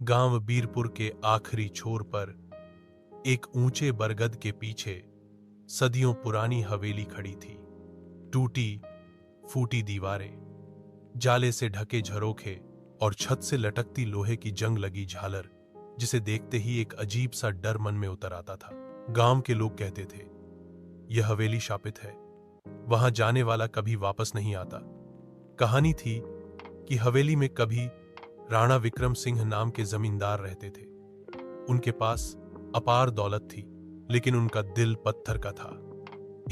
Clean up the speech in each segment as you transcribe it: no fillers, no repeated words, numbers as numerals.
गांव बीरपुर के आखिरी छोर पर एक ऊंचे बरगद के पीछे सदियों पुरानी हवेली खड़ी थी। टूटी फूटी दीवारें, जाले से ढके झरोखे और छत से लटकती लोहे की जंग लगी झालर, जिसे देखते ही एक अजीब सा डर मन में उतर आता था। गांव के लोग कहते थे, यह हवेली शापित है, वहां जाने वाला कभी वापस नहीं आता। कहानी थी कि हवेली में कभी राणा विक्रम सिंह नाम के जमींदार रहते थे। उनके पास अपार दौलत थी, लेकिन उनका दिल पत्थर का था।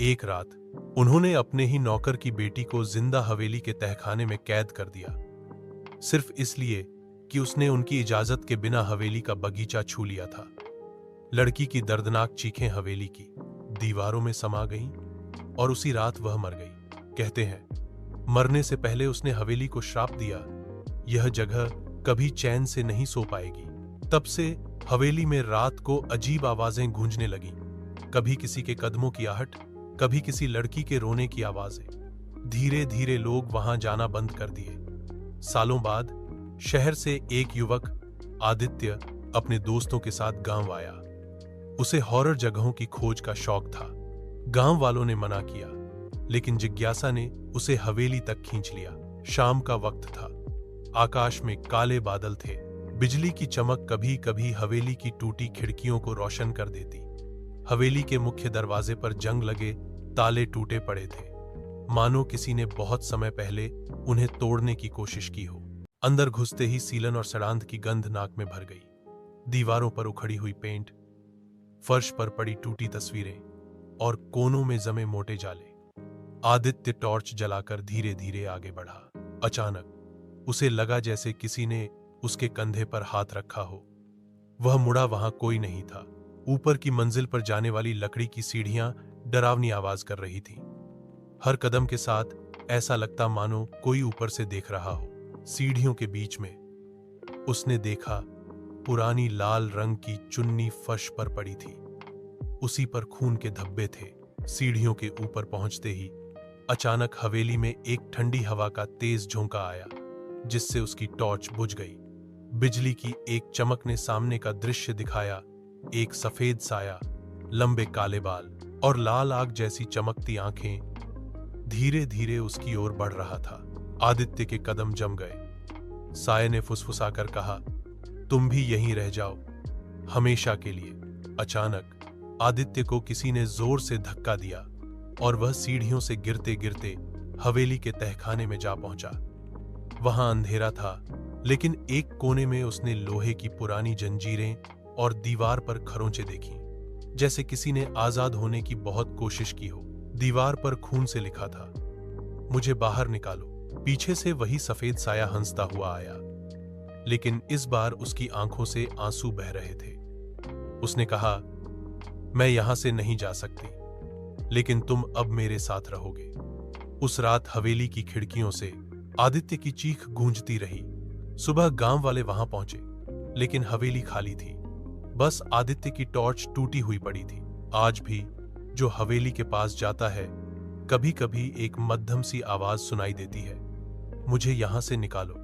एक रात उन्होंने अपने ही नौकर की बेटी को जिंदा हवेली के तहखाने में कैद कर दिया, सिर्फ इसलिए कि उसने उनकी इजाजत के बिना हवेली का बगीचा छू लिया था। लड़की की दर्दनाक चीखें हवेली की दीवारों में समा गईं और उसी रात वह मर गई। कहते हैं, मरने से पहले उसने हवेली को श्राप दिया, यह जगह कभी चैन से नहीं सो पाएगी। तब से हवेली में रात को अजीब आवाजें गूंजने लगीं, कभी किसी के कदमों की आहट, कभी किसी लड़की के रोने की आवाजें। धीरे धीरे लोग वहां जाना बंद कर दिए। सालों बाद शहर से एक युवक आदित्य अपने दोस्तों के साथ गांव आया। उसे हॉरर जगहों की खोज का शौक था। गांव वालों ने मना किया, लेकिन जिज्ञासा ने उसे हवेली तक खींच लिया। शाम का वक्त था, आकाश में काले बादल थे, बिजली की चमक कभी कभी हवेली की टूटी खिड़कियों को रोशन कर देती। हवेली के मुख्य दरवाजे पर जंग लगे ताले टूटे पड़े थे, मानो किसी ने बहुत समय पहले उन्हें तोड़ने की कोशिश की हो। अंदर घुसते ही सीलन और सड़ांध की गंध नाक में भर गई। दीवारों पर उखड़ी हुई पेंट, फर्श पर पड़ी टूटी तस्वीरें और कोनों में जमे मोटे जाले। आदित्य टॉर्च जलाकर धीरे धीरे आगे बढ़ा। अचानक उसे लगा जैसे किसी ने उसके कंधे पर हाथ रखा हो। वह मुड़ा, वहां कोई नहीं था। ऊपर की मंजिल पर जाने वाली लकड़ी की सीढ़ियां डरावनी आवाज कर रही थीं। हर कदम के साथ ऐसा लगता मानो कोई ऊपर से देख रहा हो। सीढ़ियों के बीच में उसने देखा, पुरानी लाल रंग की चुन्नी फर्श पर पड़ी थी, उसी पर खून के धब्बे थे। सीढ़ियों के ऊपर पहुंचते ही अचानक हवेली में एक ठंडी हवा का तेज झोंका आया, जिससे उसकी टॉर्च बुझ गई। बिजली की एक चमक ने सामने का दृश्य दिखाया। एक सफेद साया, लंबे काले बाल और लाल आग जैसी चमकती आंखें धीरे धीरे उसकी ओर बढ़ रहा था। आदित्य के कदम जम गए। साये ने फुसफुसाकर कहा, तुम भी यहीं रह जाओ, हमेशा के लिए। अचानक आदित्य को किसी ने जोर से धक्का दिया और वह सीढ़ियों से गिरते गिरते हवेली के तहखाने में जा पहुंचा। वहां अंधेरा था, लेकिन एक कोने में उसने लोहे की पुरानी जंजीरें और दीवार पर खरोंचे देखी, जैसे किसी ने आजाद होने की बहुत कोशिश की हो। दीवार पर खून से लिखा था, मुझे बाहर निकालो। पीछे से वही सफेद साया हंसता हुआ आया, लेकिन इस बार उसकी आंखों से आंसू बह रहे थे। उसने कहा, मैं यहां से नहीं जा सकती, लेकिन तुम अब मेरे साथ रहोगे। उस रात हवेली की खिड़कियों से आदित्य की चीख गूंजती रही। सुबह गांव वाले वहां पहुंचे, लेकिन हवेली खाली थी। बस आदित्य की टॉर्च टूटी हुई पड़ी थी। आज भी जो हवेली के पास जाता है, कभी कभी एक मध्यम सी आवाज सुनाई देती है, मुझे यहां से निकालो।